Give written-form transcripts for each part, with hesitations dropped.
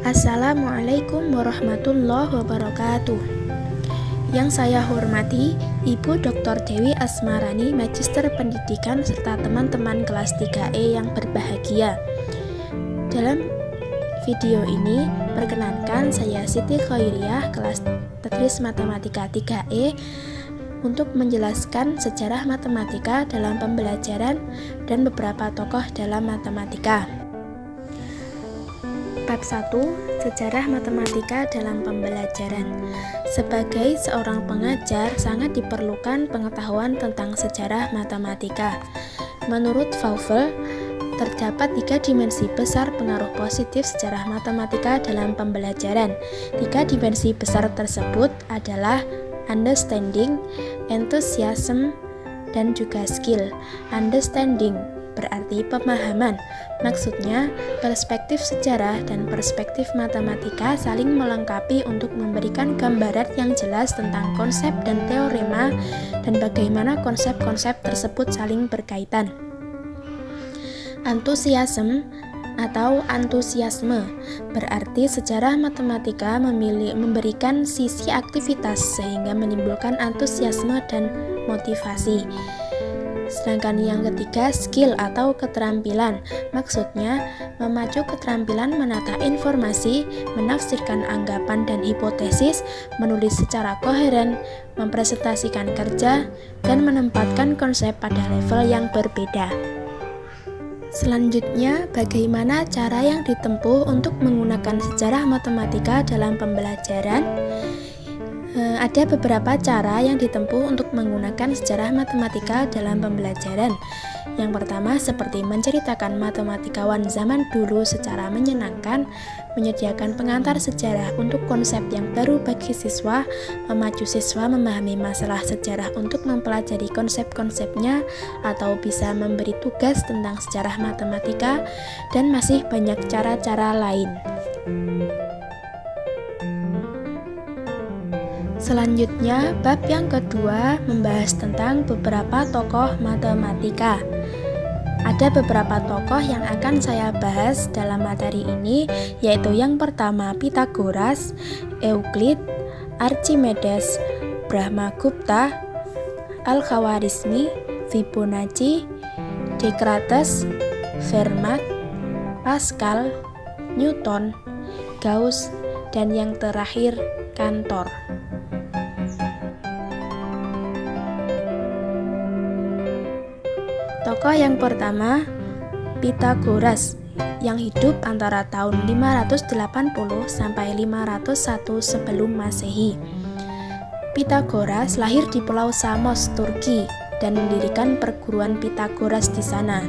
Assalamualaikum warahmatullahi wabarakatuh. Yang saya hormati Ibu Dr. Dewi Asmarani, Magister Pendidikan serta teman-teman kelas 3E yang berbahagia. Dalam video ini, perkenankan saya Siti Khairiyah, kelas Tadris Matematika 3E, untuk menjelaskan sejarah matematika dalam pembelajaran dan beberapa tokoh dalam matematika. Bab 1. Sejarah matematika dalam pembelajaran. Sebagai seorang pengajar, sangat diperlukan pengetahuan tentang sejarah matematika. Menurut Fauvel, terdapat 3 dimensi besar pengaruh positif sejarah matematika dalam pembelajaran. 3 dimensi besar tersebut adalah understanding, enthusiasm, dan juga skill. Understanding berarti pemahaman. Maksudnya, perspektif sejarah dan perspektif matematika saling melengkapi untuk memberikan gambaran yang jelas tentang konsep dan teorema dan bagaimana konsep-konsep tersebut saling berkaitan. Antusiasme atau antusiasme berarti sejarah matematika memberikan sisi aktivitas sehingga menimbulkan antusiasme dan motivasi. Sedangkan yang ketiga, skill atau keterampilan. Maksudnya, memacu keterampilan menata informasi, menafsirkan anggapan dan hipotesis, menulis secara koheren, mempresentasikan kerja, dan menempatkan konsep pada level yang berbeda. Selanjutnya, bagaimana cara yang ditempuh untuk menggunakan sejarah matematika dalam pembelajaran? Ada beberapa cara yang ditempuh untuk menggunakan sejarah matematika dalam pembelajaran. Yang pertama, seperti menceritakan matematikawan zaman dulu secara menyenangkan, menyediakan pengantar sejarah untuk konsep yang baru bagi siswa, memacu siswa memahami masalah sejarah untuk mempelajari konsep-konsepnya, atau bisa memberi tugas tentang sejarah matematika, dan masih banyak cara-cara lain. Selanjutnya, bab yang kedua membahas tentang beberapa tokoh matematika. Ada beberapa tokoh yang akan saya bahas dalam materi ini, yaitu yang pertama Pythagoras, Euclid, Archimedes, Brahmagupta, Al-Khawarizmi, Fibonacci, Descartes, Fermat, Pascal, Newton, Gauss, dan yang terakhir Cantor. Tokoh yang pertama, Pythagoras, yang hidup antara tahun 580 sampai 501 sebelum Masehi. Pythagoras lahir di Pulau Samos, Turki, dan mendirikan perguruan Pythagoras di sana.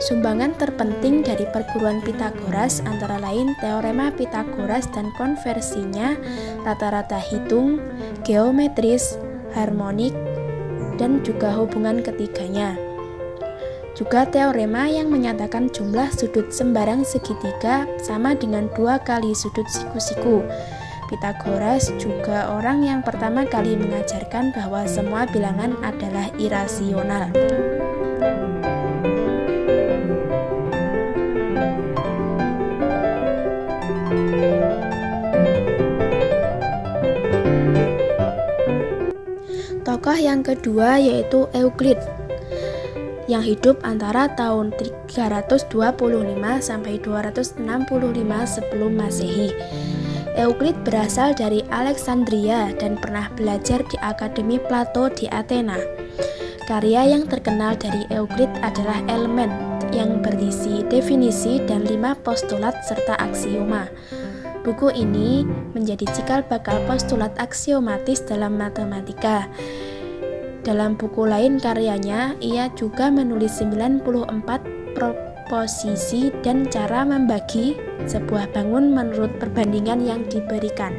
Sumbangan terpenting dari perguruan Pythagoras antara lain teorema Pythagoras dan konversinya, rata-rata hitung, geometris, harmonik, dan juga hubungan ketiganya. Juga teorema yang menyatakan jumlah sudut sembarang segitiga sama dengan 2 kali sudut siku-siku. Pythagoras juga orang yang pertama kali mengajarkan bahwa semua bilangan adalah irasional. Tokoh yang kedua yaitu Euclid, yang hidup antara tahun 325 sampai 265 sebelum Masehi. Euclid berasal dari Alexandria dan pernah belajar di Akademi Plato di Athena. Karya yang terkenal dari Euclid adalah Elemen, yang berisi definisi dan 5 postulat serta aksioma. Buku ini menjadi cikal bakal postulat aksiomatis dalam matematika. Dalam buku lain karyanya, ia juga menulis 94 proposisi dan cara membagi sebuah bangun menurut perbandingan yang diberikan.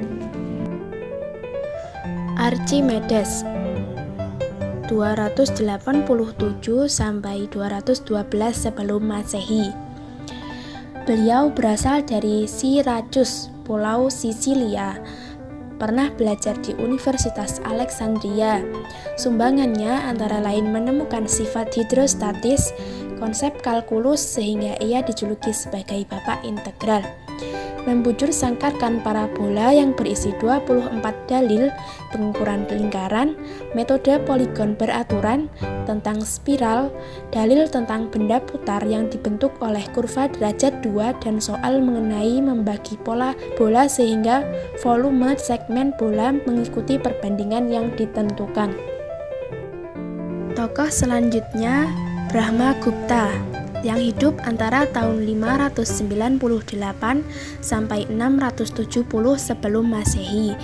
Archimedes 287 sampai 212 sebelum Masehi. Beliau berasal dari Syracuse, Pulau Sisilia. Pernah belajar di Universitas Alexandria. Sumbangannya antara lain menemukan sifat hidrostatis, konsep kalkulus sehingga ia dijuluki sebagai bapak integral. membujur sangkarkan parabola yang berisi 24 dalil pengukuran lingkaran, metode poligon beraturan, tentang spiral, dalil tentang benda putar yang dibentuk oleh kurva derajat 2 dan soal mengenai membagi pola bola sehingga volume segmen bola mengikuti perbandingan yang ditentukan. Tokoh selanjutnya Brahmagupta yang hidup antara tahun 598 sampai 670 sebelum Masehi.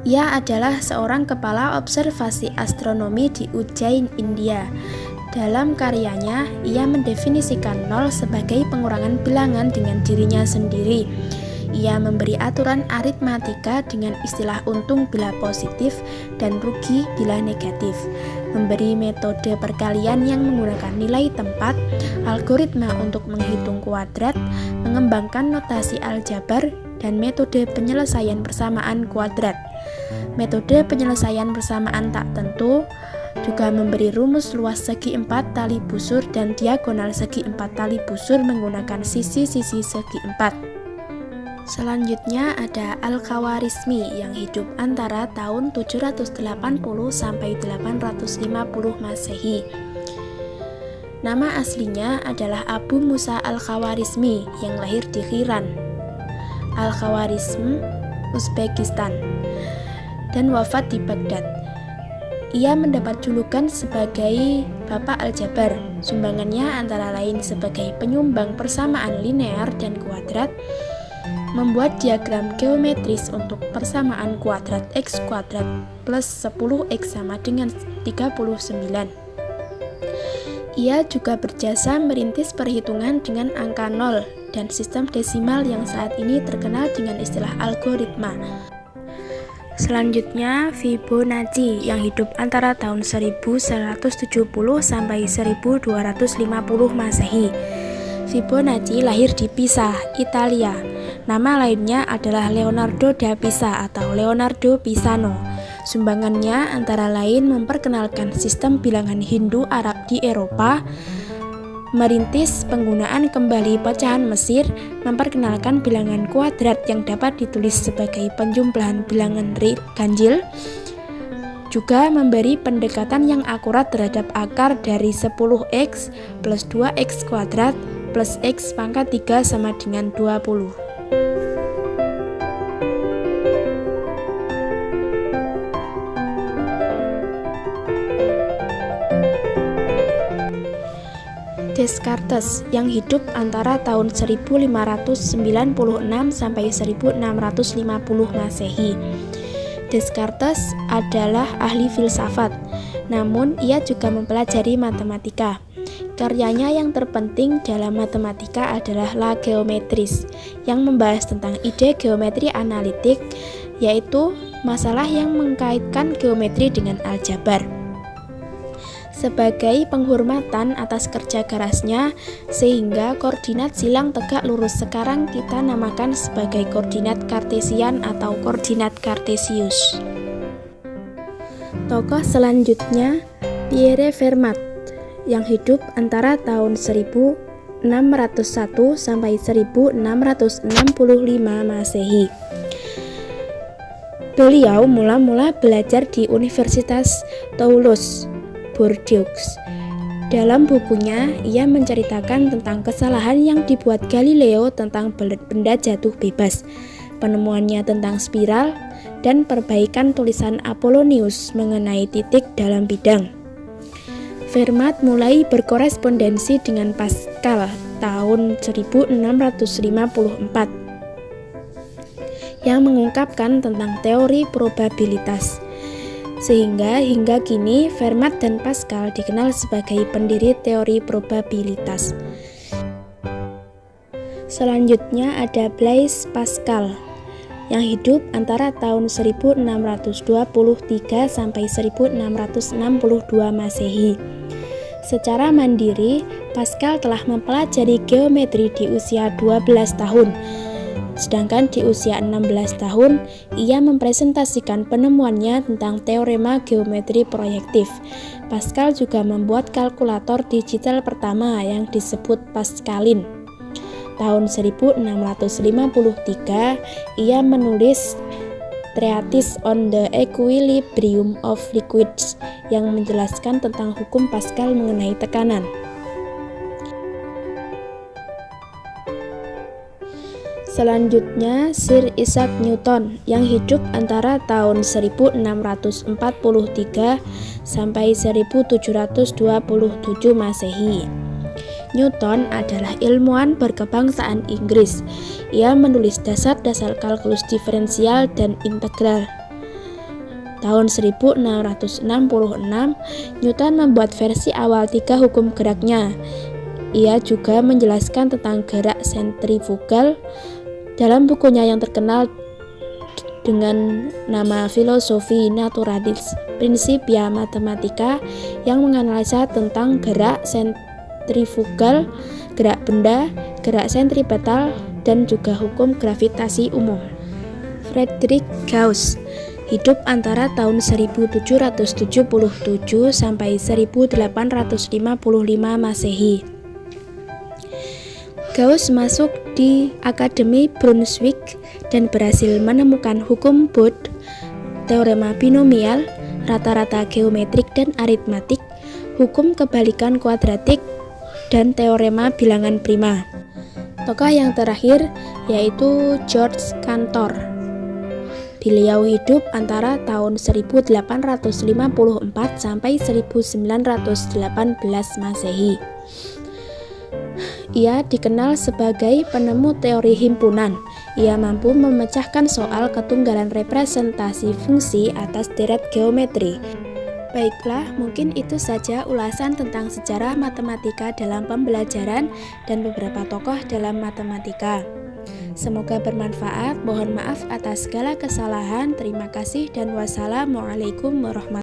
Ia adalah seorang kepala observasi astronomi di Ujjain, India. Dalam karyanya, ia mendefinisikan nol sebagai pengurangan bilangan dengan dirinya sendiri. Ia memberi aturan aritmatika dengan istilah untung bila positif dan rugi bila negatif, memberi metode perkalian yang menggunakan nilai tempat, algoritma untuk menghitung kuadrat, mengembangkan notasi aljabar, dan metode penyelesaian persamaan kuadrat. Metode penyelesaian persamaan tak tentu juga memberi rumus luas segi 4 tali busur dan diagonal segi 4 tali busur menggunakan sisi-sisi segi 4. Selanjutnya ada Al-Khawarizmi yang hidup antara tahun 780 sampai 850 Masehi. Nama aslinya adalah Abu Musa Al-Khawarizmi yang lahir di Khiran, Al-Khawarizm, Uzbekistan, dan wafat di Baghdad. Ia mendapat julukan sebagai Bapak Aljabar. Sumbangannya antara lain sebagai penyumbang persamaan linear dan kuadrat, membuat diagram geometris untuk persamaan kuadrat x kuadrat plus 10x sama dengan 39. Ia juga berjasa merintis perhitungan dengan angka 0 dan sistem desimal yang saat ini terkenal dengan istilah algoritma. Selanjutnya Fibonacci yang hidup antara tahun 1170 sampai 1250 Masehi. Fibonacci lahir di Pisa, Italia. Nama lainnya adalah Leonardo da Pisa atau Leonardo Pisano. Sumbangannya antara lain memperkenalkan sistem bilangan Hindu-Arab di Eropa, merintis penggunaan kembali pecahan Mesir, memperkenalkan bilangan kuadrat yang dapat ditulis sebagai penjumlahan bilangan ganjil, juga memberi pendekatan yang akurat terhadap akar dari 10x plus 2x kuadrat plus x pangkat 3 sama dengan 20. Descartes yang hidup antara tahun 1596 sampai 1650 Masehi. Descartes adalah ahli filsafat, namun ia juga mempelajari matematika. Karyanya yang terpenting dalam matematika adalah La Geometris, yang membahas tentang ide geometri analitik, yaitu masalah yang mengkaitkan geometri dengan aljabar. Sebagai penghormatan atas kerja kerasnya, sehingga koordinat silang tegak lurus sekarang kita namakan sebagai koordinat kartesian atau koordinat kartesius. Tokoh selanjutnya Pierre Fermat yang hidup antara tahun 1601 sampai 1665 Masehi. Beliau mula-mula belajar di Universitas Toulouse, Bordeaux. Dalam bukunya, ia menceritakan tentang kesalahan yang dibuat Galileo tentang benda jatuh bebas, penemuannya tentang spiral, dan perbaikan tulisan Apollonius mengenai titik dalam bidang. Fermat mulai berkorespondensi dengan Pascal tahun 1654 yang mengungkapkan tentang teori probabilitas. Sehingga hingga kini Fermat dan Pascal dikenal sebagai pendiri teori probabilitas. Selanjutnya ada Blaise Pascal yang hidup antara tahun 1623 sampai 1662 Masehi. Secara mandiri, Pascal telah mempelajari geometri di usia 12 tahun. Sedangkan di usia 16 tahun, ia mempresentasikan penemuannya tentang teorema geometri proyektif. Pascal juga membuat kalkulator digital pertama yang disebut Pascaline. Tahun 1653, ia menulis Treatise on the Equilibrium of Liquids yang menjelaskan tentang hukum Pascal mengenai tekanan. Selanjutnya, Sir Isaac Newton yang hidup antara tahun 1643 sampai 1727 Masehi. Newton adalah ilmuwan berkebangsaan Inggris. Ia menulis dasar-dasar kalkulus diferensial dan integral. Tahun 1666, Newton membuat versi awal 3 hukum geraknya. Ia juga menjelaskan tentang gerak sentrifugal dalam bukunya yang terkenal dengan nama Philosophiae Naturalis Principia Mathematica yang menganalisa tentang gerak sentrifugal, gerak benda, gerak sentripetal, dan juga hukum gravitasi umum. Friedrich Gauss hidup antara tahun 1777 sampai 1855 Masehi. Gauss masuk di Akademi Brunswick dan berhasil menemukan hukum Bode, teorema binomial, rata-rata geometrik dan aritmatik, hukum kebalikan kuadratik, dan teorema bilangan prima. Tokoh yang terakhir yaitu George Cantor. Beliau hidup antara tahun 1854 sampai 1918 Masehi. Ia dikenal sebagai penemu teori himpunan. Ia mampu memecahkan soal ketunggalan representasi fungsi atas deret geometri. Baiklah, mungkin itu saja ulasan tentang sejarah matematika dalam pembelajaran dan beberapa tokoh dalam matematika. Semoga bermanfaat. Mohon maaf atas segala kesalahan. Terima kasih dan wassalamualaikum warahmatullahi wabarakatuh.